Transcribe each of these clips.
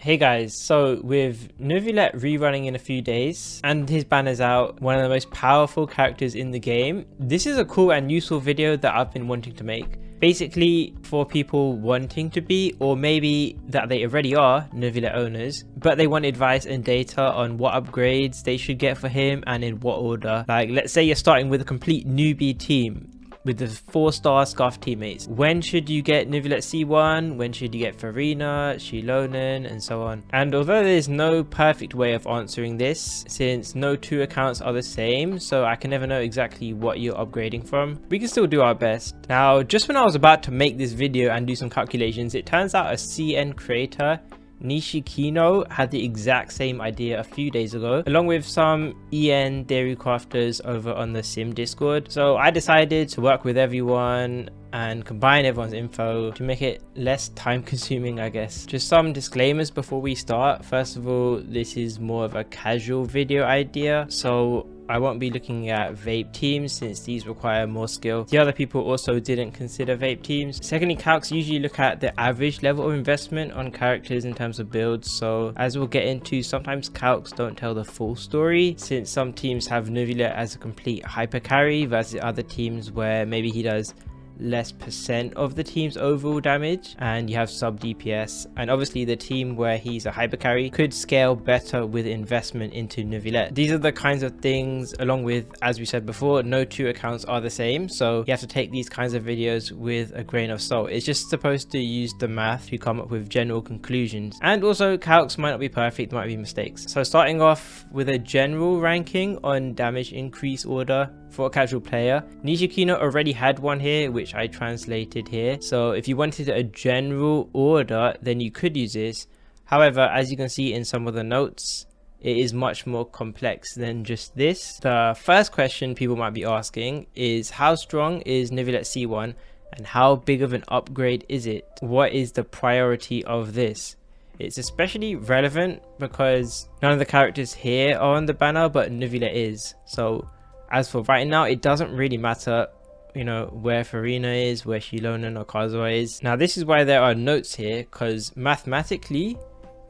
Hey guys, so with Neuvillette rerunning in a few days and his banner's out, one of the most powerful characters in the game, this is a cool and useful video that I've been wanting to make. Basically for people wanting to be, or maybe that they already are, Neuvillette owners, but they want advice and data on what upgrades they should get for him and in what order. Like, let's say you're starting with a complete newbie team with the 4-star scarf teammates. When should you get Neuvillette C1? When should you get Furina, Xilonen, and so on? And although there's no perfect way of answering this, since no two accounts are the same, so I can never know exactly what you're upgrading from, we can still do our best. Now, just when I was about to make this video and do some calculations, it turns out a CN creator, NishiKino, had the exact same idea a few days ago, along with some EN dairy crafters over on the Sim Discord. So I decided to work with everyone and combine everyone's info to make it less time consuming, I guess. Just some disclaimers before we start. First of all, this is more of a casual video idea, so I won't be looking at vape teams since these require more skill. The other people also didn't consider vape teams. Secondly, calcs usually look at the average level of investment on characters in terms of builds, so as we'll get into, sometimes calcs don't tell the full story, since some teams have Neuvillette as a complete hyper carry versus other teams where maybe he does less percent of the team's overall damage and you have sub DPS, and obviously the team where he's a hyper carry could scale better with investment into Neuvillette. These are the kinds of things, along with, as we said before, no two accounts are the same, so you have to take these kinds of videos with a grain of salt. It's just supposed to use the math to come up with general conclusions, and also calcs might not be perfect, there might be mistakes. So starting off with a general ranking on damage increase order for a casual player, NishiKino already had one here which I translated here, so if you wanted a general order then you could use this. However, as you can see in some of the notes, it is much more complex than just this. The first question people might be asking is, how strong is Neuvillette C1 and how big of an upgrade is it? What is the priority of this? It's especially relevant because none of the characters here are on the banner, but Neuvillette is. So as for right now, it doesn't really matter, you know, where Furina is, where Xilonen or Kazuha is. Now this is why there are notes here, because mathematically,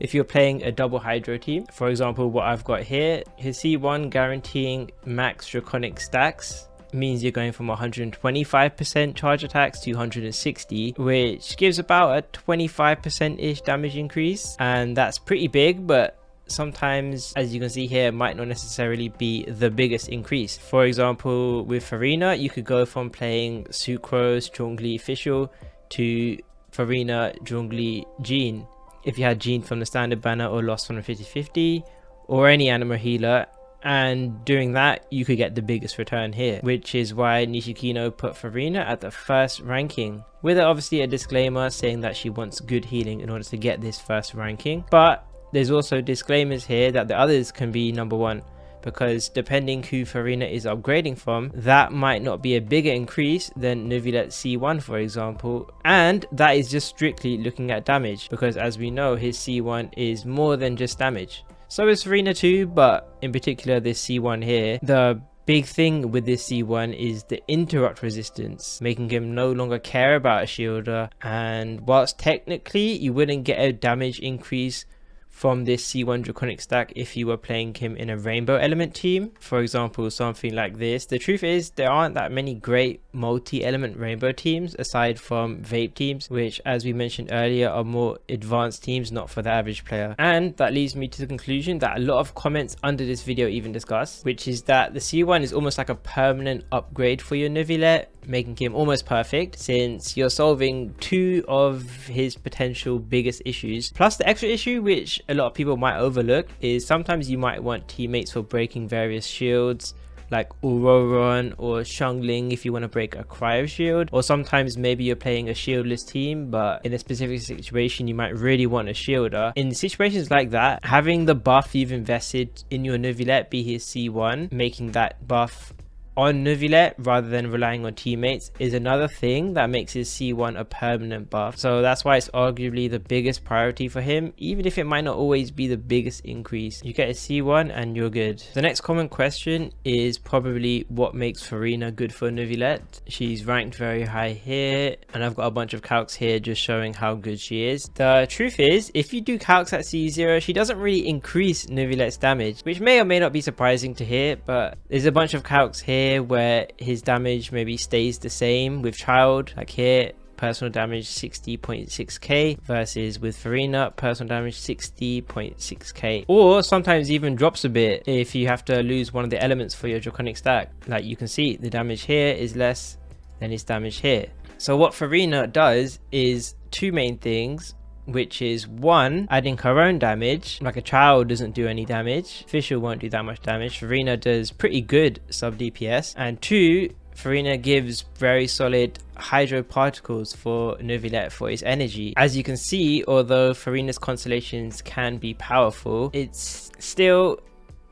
if you're playing a double hydro team, for example what I've got here, his C1 guaranteeing max draconic stacks means you're going from 125% charge attacks to 160, which gives about a 25%-ish damage increase, and that's pretty big, but sometimes, as you can see here, might not necessarily be the biggest increase. For example, with Furina, you could go from playing Sucrose, Zhongli Official to Furina, Zhongli, Jean, if you had Jean from the standard banner or lost from the 50-50 or any animal healer, and doing that you could get the biggest return here, which is why NishiKino put Furina at the first ranking, with obviously a disclaimer saying that she wants good healing in order to get this first ranking. But there's also disclaimers here that the others can be number one, because depending who Furina is upgrading from, that might not be a bigger increase than Neuvillette C1 for example, and that is just strictly looking at damage, because as we know, his C1 is more than just damage. So is Furina too, but in particular this C1 here, the big thing with this C1 is the interrupt resistance, making him no longer care about a shielder, and whilst technically you wouldn't get a damage increase from this C1 draconic stack if you were playing him in a rainbow element team, for example something like this, the truth is there aren't that many great multi-element rainbow teams aside from vape teams, which as we mentioned earlier are more advanced teams, not for the average player. And that leads me to the conclusion that a lot of comments under this video even discuss, which is that the C1 is almost like a permanent upgrade for your Neuvillette, making him almost perfect since you're solving two of his potential biggest issues. Plus the extra issue, which a lot of people might overlook, is sometimes you might want teammates for breaking various shields, like Auroron or Zhongli if you want to break a cryo shield, or sometimes maybe you're playing a shieldless team but in a specific situation you might really want a shielder. In situations like that, having the buff you've invested in your Neuvillette be his C1, making that buff on Neuvillette rather than relying on teammates is another thing that makes his C1 a permanent buff. So that's why it's arguably the biggest priority for him, even if it might not always be the biggest increase. You get a C1 and you're good. The next common question is probably what makes Furina good for Neuvillette. She's ranked very high here, and I've got a bunch of calcs here just showing how good she is. The truth is, if you do calcs at C0, she doesn't really increase Neuvillette's damage, which may or may not be surprising to hear, but there's a bunch of calcs here where his damage maybe stays the same with Child, like here. Personal damage 60.6k versus with Furina personal damage 60.6k, or sometimes even drops a bit if you have to lose one of the elements for your draconic stack. Like you can see, the damage here is less than his damage here. So what Furina does is two main things, which is one, adding her own damage. Like a Child doesn't do any damage, Fischl won't do that much damage, Furina does pretty good sub DPS, and two, Furina gives very solid hydro particles for Neuvillette for his energy. As you can see, although Furina's constellations can be powerful, it's still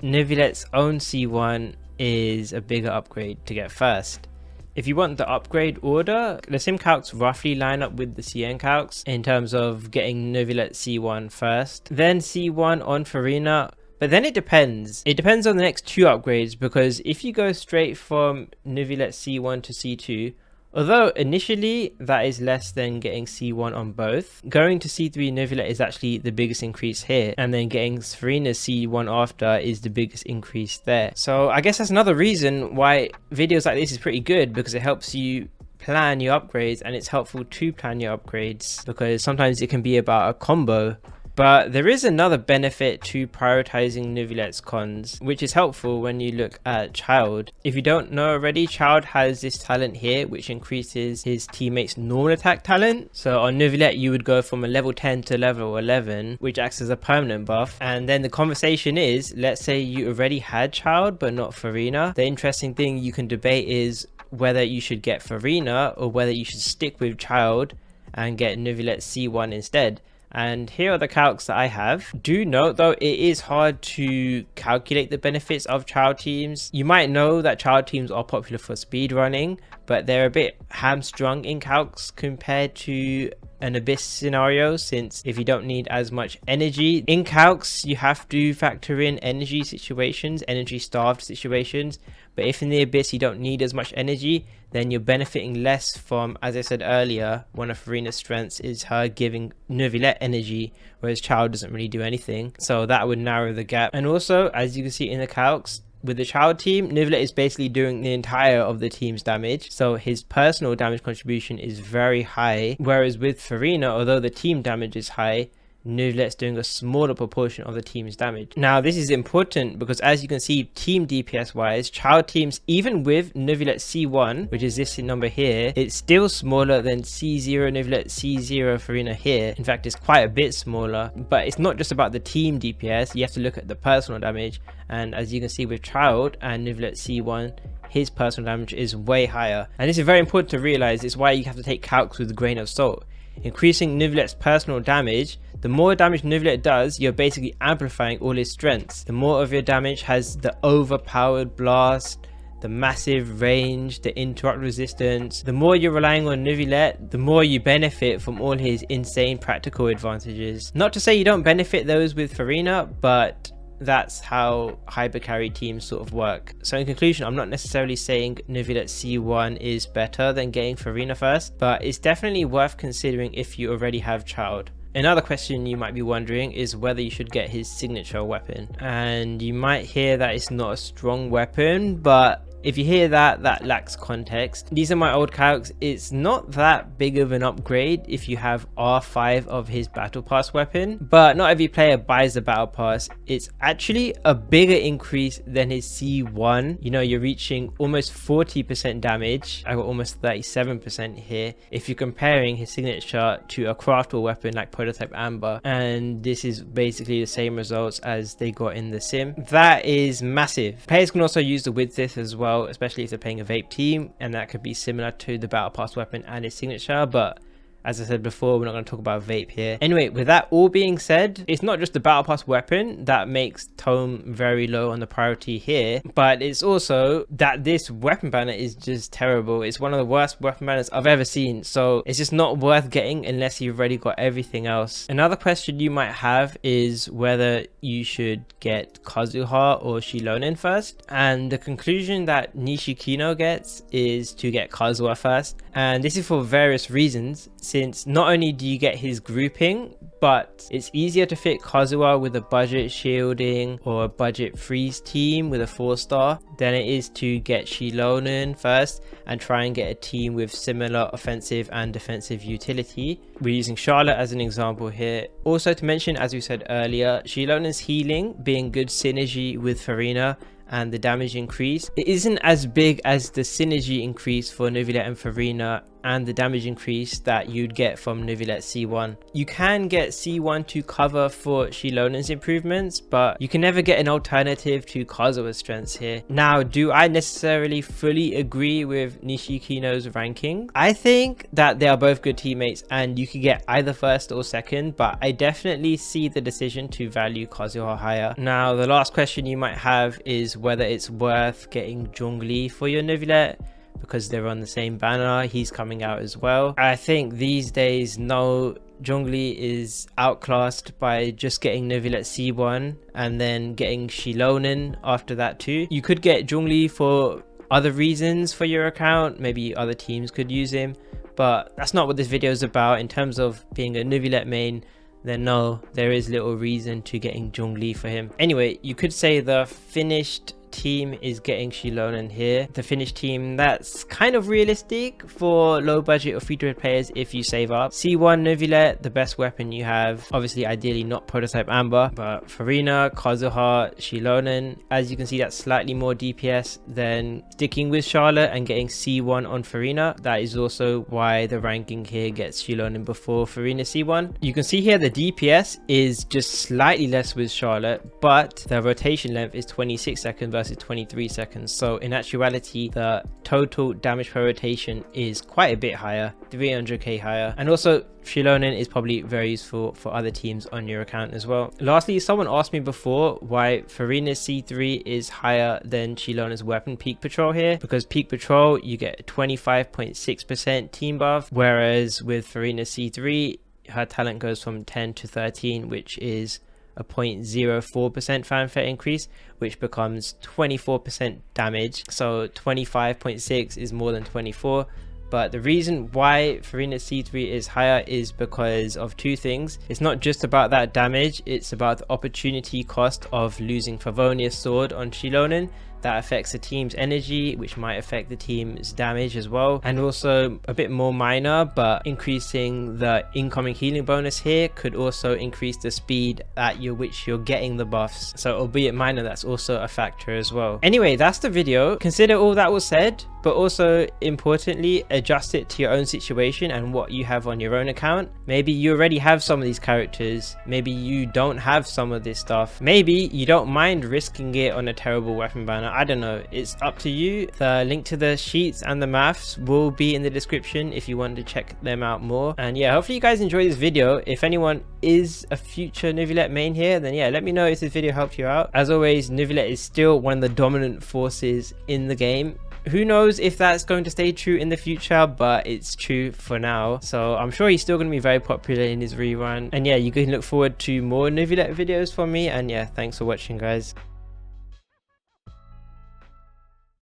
Neuvillette's own C1 is a bigger upgrade to get first. If you want the upgrade order, the sim calcs roughly line up with the CN calcs in terms of getting Neuvillette C1 first, then C1 on Furina. But then it depends. It depends on the next two upgrades, because if you go straight from Neuvillette C1 to C2, although initially that is less than getting C1 on both, going to C3 Neuvillette is actually the biggest increase here, and then getting Furina's C1 after is the biggest increase there. So I guess that's another reason why videos like this is pretty good, because it helps you plan your upgrades, and it's helpful to plan your upgrades because sometimes it can be about a combo. But there is another benefit to prioritizing Neuvillette's cons, which is helpful when you look at Child. If you don't know already, Child has this talent here, which increases his teammates' normal attack talent. So on Neuvillette, you would go from a level 10 to level 11, which acts as a permanent buff. And then the conversation is, let's say you already had Child, but not Furina. The interesting thing you can debate is whether you should get Furina or whether you should stick with Child and get Neuvillette C1 instead. And here are the calcs that I have. Do note though, it is hard to calculate the benefits of Child teams. You might know that Child teams are popular for speedrunning, but they're a bit hamstrung in calcs compared to an Abyss scenario, since if you don't need as much energy in calcs, you have to factor in energy situations, energy starved situations. But if in the Abyss you don't need as much energy, then you're benefiting less from, as I said earlier, one of Furina's strengths is her giving Neuvillette energy, whereas Child doesn't really do anything. So that would narrow the gap. And also, as you can see in the calcs, with the Child team, Neuvillette is basically doing the entire of the team's damage, so his personal damage contribution is very high, whereas with Furina, although the team damage is high, Neuvillette's doing a smaller proportion of the team's damage. Now this is important because, as you can see, team DPS wise, Child teams, even with Neuvillette C1, which is this number here, it's still smaller than C0 Neuvillette C0 Furina here. In fact, it's quite a bit smaller. But it's not just about the team DPS, you have to look at the personal damage, and as you can see with Child and Neuvillette C1, his personal damage is way higher. And this is very important to realize. It's why you have to take calcs with a grain of salt. Increasing Neuvillette's personal damage, the more damage Neuvillette does, you're basically amplifying all his strengths. The more of your damage has the overpowered blast, the massive range, the interrupt resistance. The more you're relying on Neuvillette, the more you benefit from all his insane practical advantages. Not to say you don't benefit those with Furina, but that's how hypercarry teams sort of work. So in conclusion, I'm not necessarily saying Neuvillette C1 is better than getting Furina first, but it's definitely worth considering if you already have Child. Another question you might be wondering is whether you should get his signature weapon. And you might hear that it's not a strong weapon, but if you hear that, that lacks context. These are my old calcs. It's not that big of an upgrade if you have R5 of his battle pass weapon, but not every player buys the battle pass. It's actually a bigger increase than his C1. You know, you're reaching almost 40% damage. I got almost 37% here if you're comparing his signature to a craftable weapon like Prototype Amber, and this is basically the same results as they got in the sim. That is massive. Players can also use the width diff as well, especially if they're playing a vape team, and that could be similar to the battle pass weapon and its signature. But As I said before, we're not going to talk about vape here. Anyway, with that all being said, it's not just the battle pass weapon that makes Tome very low on the priority here, but it's also that this weapon banner is just terrible. It's one of the worst weapon banners I've ever seen, so it's just not worth getting unless you've already got everything else. Another question you might have is whether you should get Kazuha or Xilonen first, and the conclusion that NishiKino gets is to get Kazuha first, and this is for various reasons, since not only do you get his grouping, but it's easier to fit Kazuha with a budget shielding or a budget freeze team with a 4-star than it is to get Xilonen first and try and get a team with similar offensive and defensive utility. We're using Charlotte as an example here. Also to mention, as we said earlier, Xilonen's healing being good synergy with Furina and the damage increase, it isn't as big as the synergy increase for Neuvillette and Furina and the damage increase that you'd get from Neuvillette C1. You can get C1 to cover for Xilonen's improvements, but you can never get an alternative to Kazuha's strengths here. Now, do I necessarily fully agree with NishiKino's ranking? I think that they are both good teammates and you could get either first or second, but I definitely see the decision to value Kazuha higher. Now, the last question you might have is whether it's worth getting Zhongli for your Neuvillette, because they're on the same banner. He's coming out as well. I think these days, no, Zhongli is outclassed by just getting Neuvillette C1 and then getting Xilonen after that too. You could get Zhongli for other reasons for your account. Maybe other teams could use him, but that's not what this video is about. In terms of being a Neuvillette main, then no, there is little reason to getting Zhongli for him. Anyway, you could say the finished team is getting Xilonen here. The finished team, that's kind of realistic for low budget or free-to-play players if you save up. C1 Neuvillette, the best weapon you have. Obviously, ideally not prototype Amber, but Furina, Kazuha, Xilonen. As you can see, that's slightly more DPS than sticking with Charlotte and getting C1 on Furina. That is also why the ranking here gets Xilonen before Furina C1. You can see here the DPS is just slightly less with Charlotte, but the rotation length is 26 seconds versus 23 seconds. So in actuality, the total damage per rotation is quite a bit higher, 300k higher. And also Xilonen is probably very useful for other teams on your account as well. Lastly, someone asked me before why Furina's C3 is higher than Xilonen's weapon Peak Patrol here, because Peak Patrol you get 25.6% team buff, whereas with Furina's C3 her talent goes from 10 to 13, which is a 0.04% fanfare increase, which becomes 24% damage. So 25.6 is more than 24. But the reason why Furina's C3 is higher is because of two things. It's not just about that damage, it's about the opportunity cost of losing Favonia's sword on Xilonen. That affects the team's energy, which might affect the team's damage as well. And also a bit more minor, but increasing the incoming healing bonus here could also increase the speed at which you're getting the buffs. So albeit minor, that's also a factor as well. Anyway, that's the video. Consider all that was said, but also importantly, adjust it to your own situation and what you have on your own account. Maybe you already have some of these characters. Maybe you don't have some of this stuff. Maybe you don't mind risking it on a terrible weapon banner. I don't know, it's up to you. The link to the sheets and the maths will be in the description if you want to check them out more. And yeah, hopefully you guys enjoy this video. If anyone is a future Neuvillette main here, then yeah, let me know if this video helped you out. As always, Neuvillette is still one of the dominant forces in the game. Who knows if that's going to stay true in the future, but it's true for now. So I'm sure he's still going to be very popular in his rerun. And yeah, you can look forward to more Neuvillette videos from me. And yeah, thanks for watching, guys.